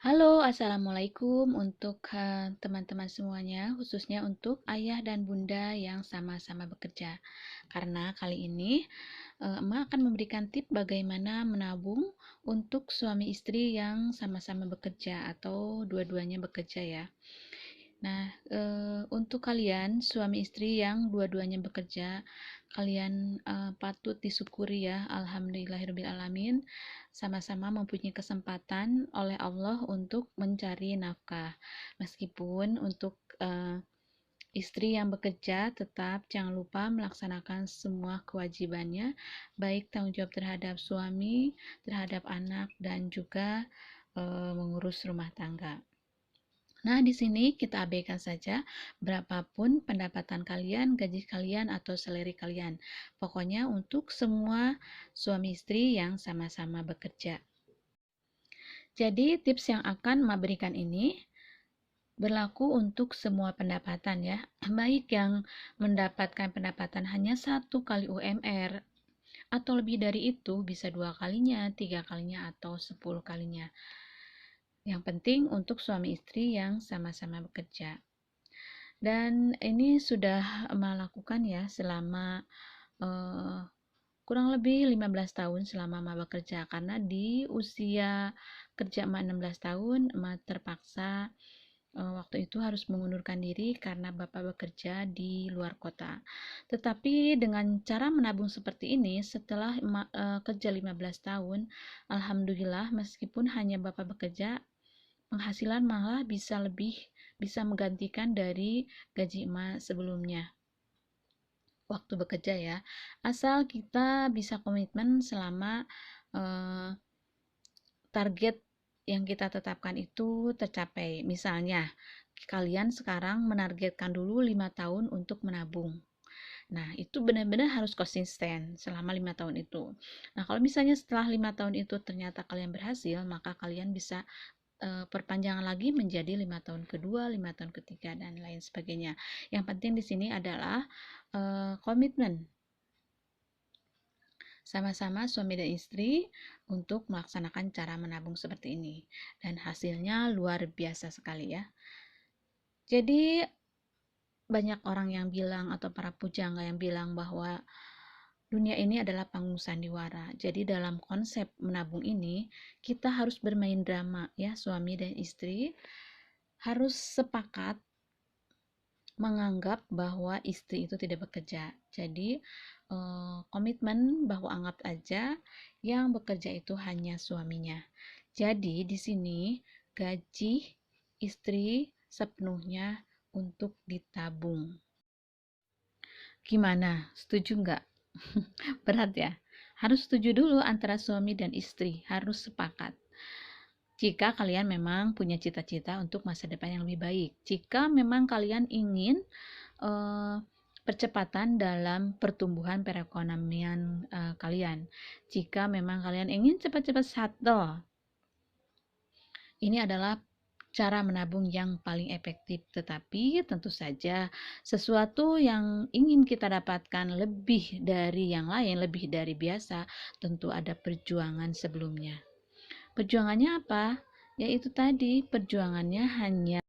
Halo, assalamualaikum untuk teman-teman semuanya, khususnya untuk ayah dan bunda yang sama-sama bekerja. Karena kali ini emak akan memberikan tips bagaimana menabung untuk suami istri yang sama-sama bekerja atau dua-duanya bekerja ya. Nah, untuk kalian suami istri yang dua-duanya bekerja, kalian patut disyukuri ya, alhamdulillahirobbilalamin, sama-sama mempunyai kesempatan oleh Allah untuk mencari nafkah. Meskipun untuk istri yang bekerja tetap jangan lupa melaksanakan semua kewajibannya, baik tanggung jawab terhadap suami, terhadap anak, dan juga mengurus rumah tangga. Nah, di sini kita abaikan saja berapapun pendapatan kalian, gaji kalian, atau salary kalian. Pokoknya untuk semua suami istri yang sama-sama bekerja. Jadi, tips yang akan Ma berikan ini berlaku untuk semua pendapatan ya. Baik yang mendapatkan pendapatan hanya satu kali UMR, atau lebih dari itu, bisa dua kalinya, tiga kalinya, atau 10 kalinya. Yang penting untuk suami istri yang sama-sama bekerja. Dan ini sudah melakukan ya selama eh, kurang lebih 15 tahun selama Ma bekerja, karena di usia kerja Ma 16 tahun Ma terpaksa waktu itu harus mengundurkan diri karena Bapak bekerja di luar kota. Tetapi dengan cara menabung seperti ini setelah kerja 15 tahun, alhamdulillah meskipun hanya Bapak bekerja, penghasilan malah bisa menggantikan dari gaji emak sebelumnya waktu bekerja ya, asal kita bisa komitmen selama eh, target yang kita tetapkan itu tercapai. Misalnya kalian sekarang menargetkan dulu 5 tahun untuk menabung. Nah, itu benar-benar harus konsisten selama 5 tahun itu. Nah, kalau misalnya setelah 5 tahun itu ternyata kalian berhasil, maka kalian bisa perpanjangan lagi menjadi 5 tahun kedua, 5 tahun ketiga, dan lain sebagainya. Yang penting di sini adalah komitmen sama-sama suami dan istri untuk melaksanakan cara menabung seperti ini, dan hasilnya luar biasa sekali ya. Jadi banyak orang yang bilang atau para pujangga yang bilang bahwa dunia ini adalah panggung sandiwara. Jadi dalam konsep menabung ini kita harus bermain drama ya, suami dan istri harus sepakat menganggap bahwa istri itu tidak bekerja. Jadi komitmen bahwa anggap aja yang bekerja itu hanya suaminya. Jadi di sini gaji istri sepenuhnya untuk ditabung. Gimana? Setuju nggak? Berat ya? Harus setuju dulu antara suami dan istri, harus sepakat. Jika kalian memang punya cita-cita untuk masa depan yang lebih baik, jika memang kalian ingin uh, percepatan dalam pertumbuhan perekonomian kalian, jika memang kalian ingin cepat-cepat settle, ini adalah cara menabung yang paling efektif. Tetapi tentu saja sesuatu yang ingin kita dapatkan lebih dari yang lain, lebih dari biasa, tentu ada perjuangan sebelumnya. Perjuangannya apa? Yaitu tadi, perjuangannya hanya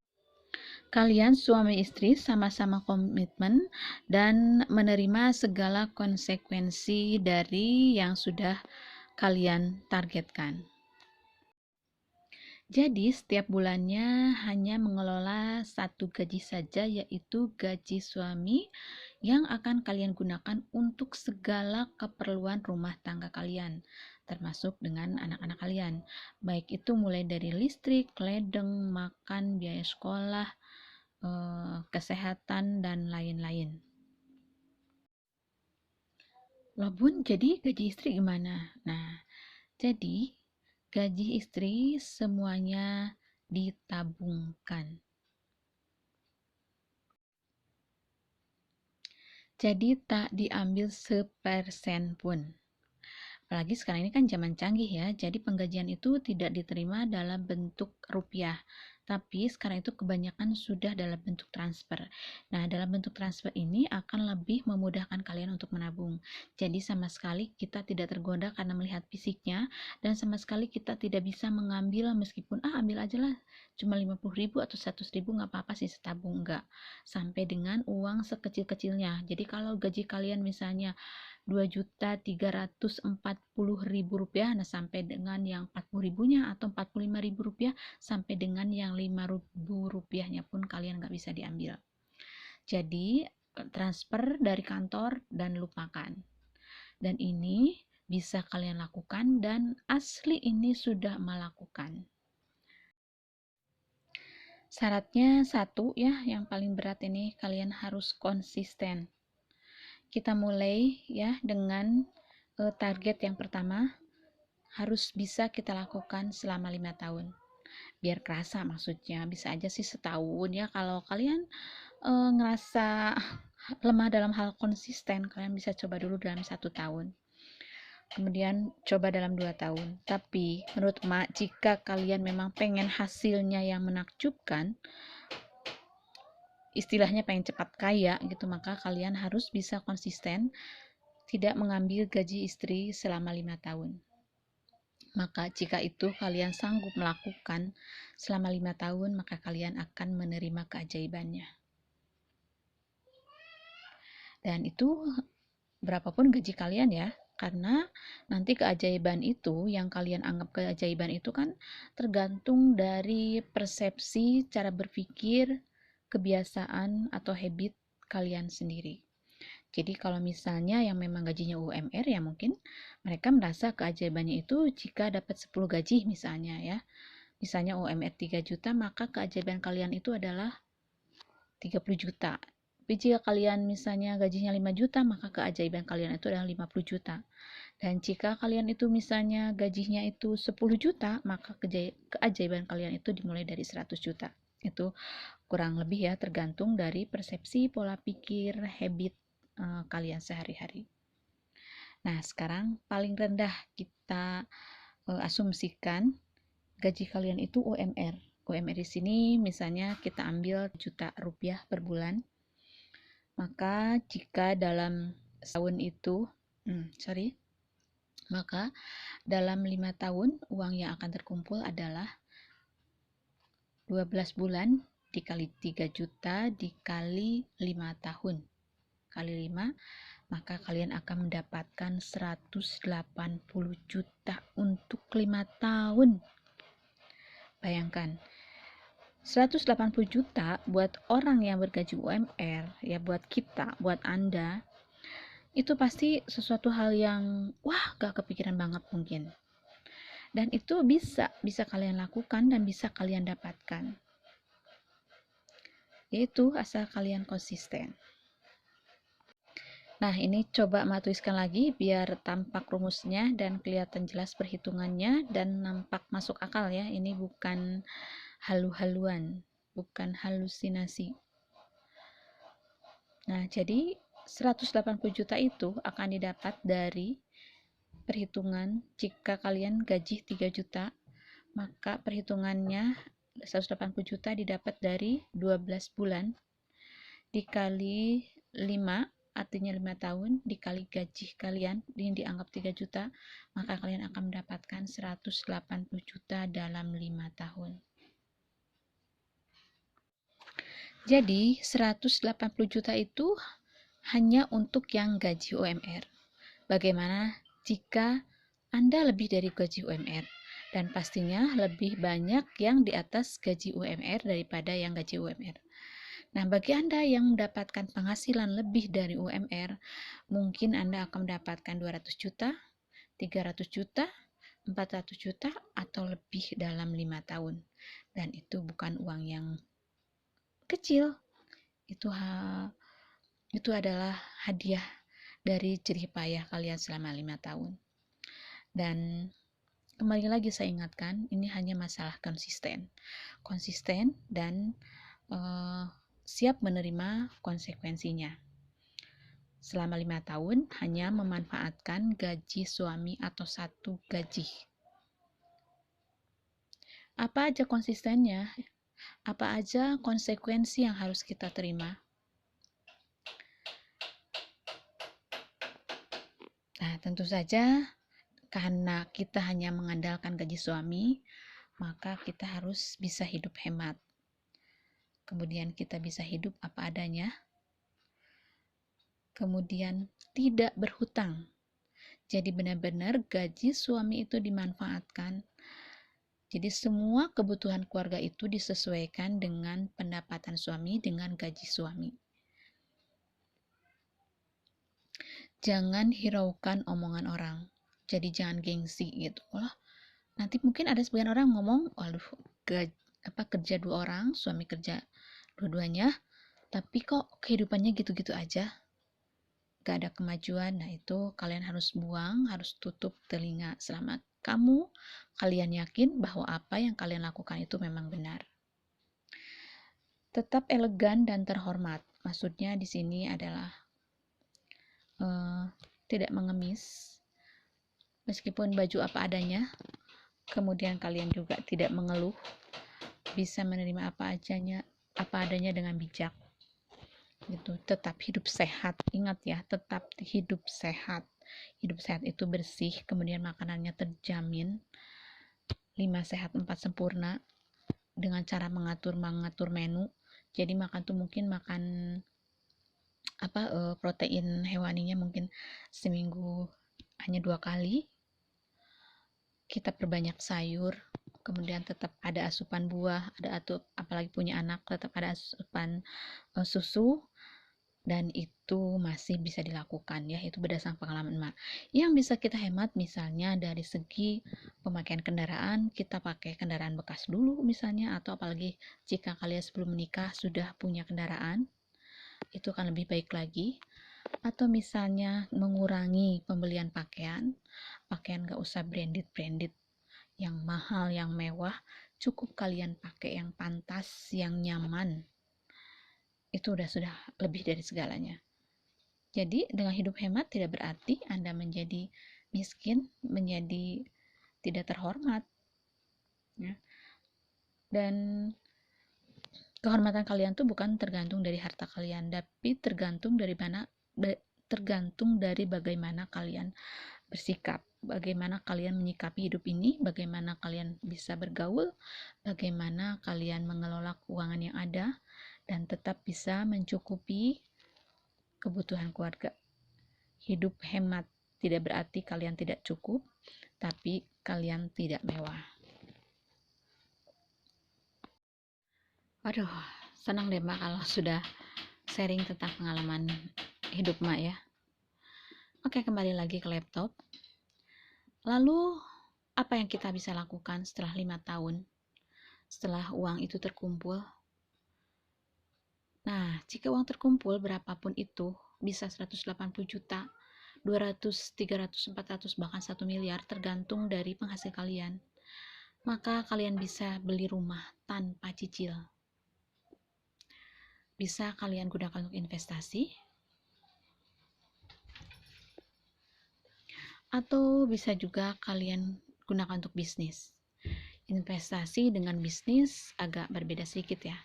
kalian suami istri sama-sama komitmen dan menerima segala konsekuensi dari yang sudah kalian targetkan. Jadi setiap bulannya hanya mengelola satu gaji saja, yaitu gaji suami yang akan kalian gunakan untuk segala keperluan rumah tangga kalian, termasuk dengan anak-anak kalian. Baik itu mulai dari listrik, ledeng, makan, biaya sekolah, kesehatan, dan lain-lain. Loh bun, jadi gaji istri gimana? Nah, jadi gaji istri semuanya ditabungkan. Jadi tak diambil sepersen pun. Apalagi sekarang ini kan zaman canggih ya, jadi penggajian itu tidak diterima dalam bentuk rupiah, tapi sekarang itu kebanyakan sudah dalam bentuk transfer. Nah, dalam bentuk transfer ini akan lebih memudahkan kalian untuk menabung. Jadi sama sekali kita tidak tergoda karena melihat fisiknya, dan sama sekali kita tidak bisa mengambil meskipun ambil aja lah cuma 50.000 atau 100.000 nggak apa-apa sih setabung, enggak. Sampai dengan uang sekecil-kecilnya. Jadi kalau gaji kalian misalnya 2.340.000 rupiah, nah sampai dengan yang 40 ribunya atau 45 ribu rupiah, sampai dengan yang 5 ribu rupiahnya pun kalian nggak bisa diambil. Jadi transfer dari kantor dan lupakan. Dan ini bisa kalian lakukan, dan asli ini sudah melakukan. Syaratnya satu ya, yang paling berat ini kalian harus konsisten. Kita mulai ya dengan target yang pertama, harus bisa kita lakukan selama 5 tahun. Biar kerasa maksudnya, bisa aja sih setahun ya. Kalau kalian ngerasa lemah dalam hal konsisten, kalian bisa coba dulu dalam 1 tahun. Kemudian coba dalam 2 tahun. Tapi menurut Mak, jika kalian memang pengen hasilnya yang menakjubkan, istilahnya pengen cepat kaya gitu, maka kalian harus bisa konsisten tidak mengambil gaji istri selama 5 tahun. Maka jika itu kalian sanggup melakukan selama 5 tahun, maka kalian akan menerima keajaibannya. Dan itu berapapun gaji kalian ya, karena nanti keajaiban itu, yang kalian anggap keajaiban itu kan tergantung dari persepsi, cara berpikir, kebiasaan, atau habit kalian sendiri. Jadi kalau misalnya yang memang gajinya UMR, ya mungkin mereka merasa keajaibannya itu jika dapat 10 gaji misalnya ya. Misalnya UMR 3 juta, maka keajaiban kalian itu adalah 30 juta. Tapi jika kalian misalnya gajinya 5 juta, maka keajaiban kalian itu adalah 50 juta. Dan jika kalian itu misalnya gajinya itu 10 juta, maka keajaiban kalian itu dimulai dari 100 juta. Itu kurang lebih ya, tergantung dari persepsi, pola pikir, habit kalian sehari-hari. Nah, sekarang paling rendah kita asumsikan gaji kalian itu UMR. UMR di sini misalnya kita ambil juta rupiah per bulan. Maka jika dalam tahun itu, maka dalam 5 tahun uang yang akan terkumpul adalah 12 bulan dikali 3 juta dikali 5 tahun. Kali 5, maka kalian akan mendapatkan 180 juta untuk 5 tahun. Bayangkan, 180 juta buat orang yang bergaji UMR, ya buat kita, buat Anda, itu pasti sesuatu hal yang gak kepikiran banget mungkin. Dan itu bisa kalian lakukan dan bisa kalian dapatkan. Yaitu asal kalian konsisten. Nah, ini coba tuliskan lagi biar tampak rumusnya dan kelihatan jelas perhitungannya dan nampak masuk akal ya. Ini bukan halu-haluan, bukan halusinasi. Nah, jadi 180 juta itu akan didapat dari perhitungan jika kalian gaji 3 juta, maka perhitungannya 180 juta didapat dari 12 bulan dikali 5, artinya 5 tahun, dikali gaji kalian yang dianggap 3 juta, maka kalian akan mendapatkan 180 juta dalam 5 tahun. Jadi 180 juta itu hanya untuk yang gaji UMR. Bagaimana jika Anda lebih dari gaji UMR? Dan pastinya lebih banyak yang di atas gaji UMR daripada yang gaji UMR. Nah, bagi Anda yang mendapatkan penghasilan lebih dari UMR, mungkin Anda akan mendapatkan 200 juta, 300 juta, 400 juta, atau lebih dalam 5 tahun. Dan itu bukan uang yang kecil. Itu adalah hadiah dari jerih payah kalian selama 5 tahun. Dan kembali lagi saya ingatkan, ini hanya masalah konsisten. Konsisten dan siap menerima konsekuensinya. selama 5 tahun hanya memanfaatkan gaji suami atau satu gaji. Apa aja konsistennya? Apa aja konsekuensi yang harus kita terima? Nah, tentu saja karena kita hanya mengandalkan gaji suami, maka kita harus bisa hidup hemat. Kemudian kita bisa hidup apa adanya. Kemudian tidak berhutang. Jadi benar-benar gaji suami itu dimanfaatkan. Jadi semua kebutuhan keluarga itu disesuaikan dengan pendapatan suami, dengan gaji suami. Jangan hiraukan omongan orang. Jadi jangan gengsi gitu. Wah, nanti mungkin ada sebagian orang ngomong, waduh, kerja 2 orang, suami kerja dua-duanya, tapi kok kehidupannya gitu-gitu aja. Gak ada kemajuan. Nah, itu kalian harus buang, harus tutup telinga selama kalian yakin bahwa apa yang kalian lakukan itu memang benar. Tetap elegan dan terhormat. Maksudnya di sini adalah tidak mengemis, meskipun baju apa adanya. Kemudian kalian juga tidak mengeluh, bisa menerima apa adanya dengan bijak. Gitu. Tetap hidup sehat. Ingat ya, tetap hidup sehat. Hidup sehat itu bersih, kemudian makanannya terjamin. 5 sehat 4 sempurna dengan cara mengatur menu. Jadi makan tuh mungkin makan protein hewaninya mungkin seminggu hanya 2 kali. Kita perbanyak sayur, kemudian tetap ada asupan buah, apalagi punya anak tetap ada asupan susu. Dan itu masih bisa dilakukan ya, itu berdasarkan pengalaman Mak. Yang bisa kita hemat misalnya dari segi pemakaian kendaraan, kita pakai kendaraan bekas dulu misalnya, atau apalagi jika kalian sebelum menikah sudah punya kendaraan, itu akan lebih baik lagi. Atau misalnya mengurangi pembelian pakaian gak usah branded yang mahal, yang mewah, cukup kalian pakai yang pantas, yang nyaman. Itu sudah lebih dari segalanya. Jadi dengan hidup hemat tidak berarti Anda menjadi miskin, menjadi tidak terhormat. Ya. Dan kehormatan kalian tuh bukan tergantung dari harta kalian, tapi tergantung dari bagaimana kalian bersikap, bagaimana kalian menyikapi hidup ini, bagaimana kalian bisa bergaul, bagaimana kalian mengelola keuangan yang ada, dan tetap bisa mencukupi kebutuhan keluarga. Hidup hemat tidak berarti kalian tidak cukup, tapi kalian tidak mewah. Waduh, senang deh Mak kalau sudah sharing tentang pengalaman hidup Mak ya. Oke, kembali lagi ke laptop. Lalu, apa yang kita bisa lakukan setelah 5 tahun? Setelah uang itu terkumpul? Nah, jika uang terkumpul berapapun itu, bisa 180 juta, 200, 300, 400, bahkan 1 miliar tergantung dari penghasil kalian. Maka kalian bisa beli rumah tanpa cicil. Bisa kalian gunakan untuk investasi, atau bisa juga kalian gunakan untuk bisnis. Investasi dengan bisnis agak berbeda sedikit ya.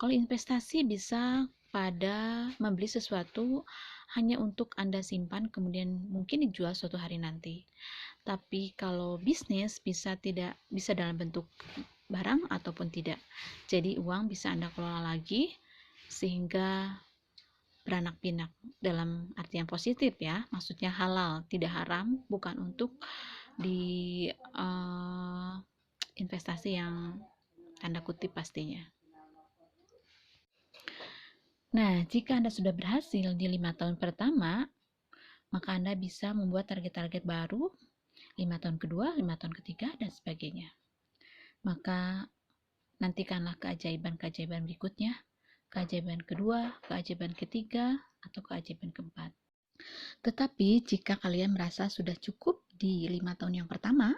Kalau investasi bisa pada membeli sesuatu hanya untuk Anda simpan kemudian mungkin dijual suatu hari nanti. Tapi kalau bisnis bisa dalam bentuk barang ataupun tidak. Jadi uang bisa Anda kelola lagi sehingga beranak pinak dalam arti yang positif ya, maksudnya halal, tidak haram, bukan untuk di investasi yang tanda kutip pastinya. Nah, jika Anda sudah berhasil di 5 tahun pertama, maka Anda bisa membuat target-target baru 5 tahun kedua, 5 tahun ketiga, dan sebagainya. Maka nantikanlah keajaiban-keajaiban berikutnya, keajaiban kedua, keajaiban ketiga, atau keajaiban keempat. Tetapi jika kalian merasa sudah cukup di 5 tahun yang pertama,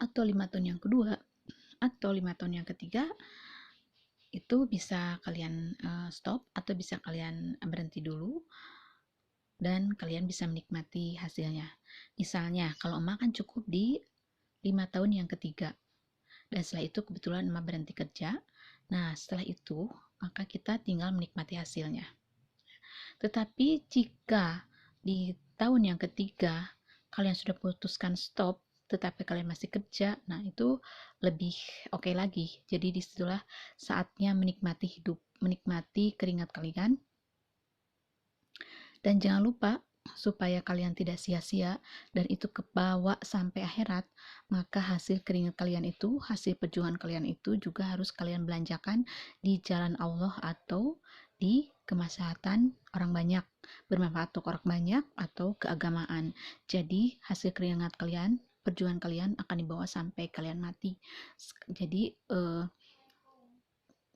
atau 5 tahun yang kedua, atau 5 tahun yang ketiga, itu bisa kalian stop atau bisa kalian berhenti dulu. dan kalian bisa menikmati hasilnya. Misalnya, kalau emak kan cukup di 5 tahun yang ketiga. Dan setelah itu kebetulan emak berhenti kerja. Nah, setelah itu maka kita tinggal menikmati hasilnya. Tetapi jika di tahun yang ketiga kalian sudah putuskan stop, tetapi kalian masih kerja, nah itu lebih oke lagi. Jadi disitulah saatnya menikmati hidup, menikmati keringat kalian. Dan jangan lupa, supaya kalian tidak sia-sia dan itu kebawa sampai akhirat, maka hasil keringat kalian itu, hasil perjuangan kalian itu juga harus kalian belanjakan di jalan Allah atau di kemaslahatan orang banyak, bermanfaat untuk orang banyak atau keagamaan. Jadi hasil keringat kalian, perjuangan kalian akan dibawa sampai kalian mati. Jadi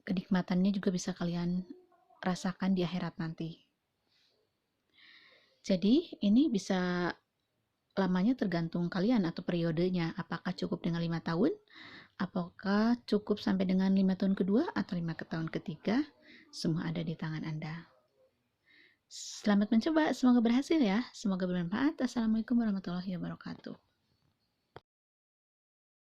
kenikmatannya juga bisa kalian rasakan di akhirat nanti. Jadi ini bisa lamanya tergantung kalian atau periodenya. Apakah cukup dengan 5 tahun? Apakah cukup sampai dengan 5 tahun kedua atau 5 tahun ketiga? Semua ada di tangan Anda. Selamat mencoba, semoga berhasil ya. Semoga bermanfaat. Assalamualaikum warahmatullahi wabarakatuh.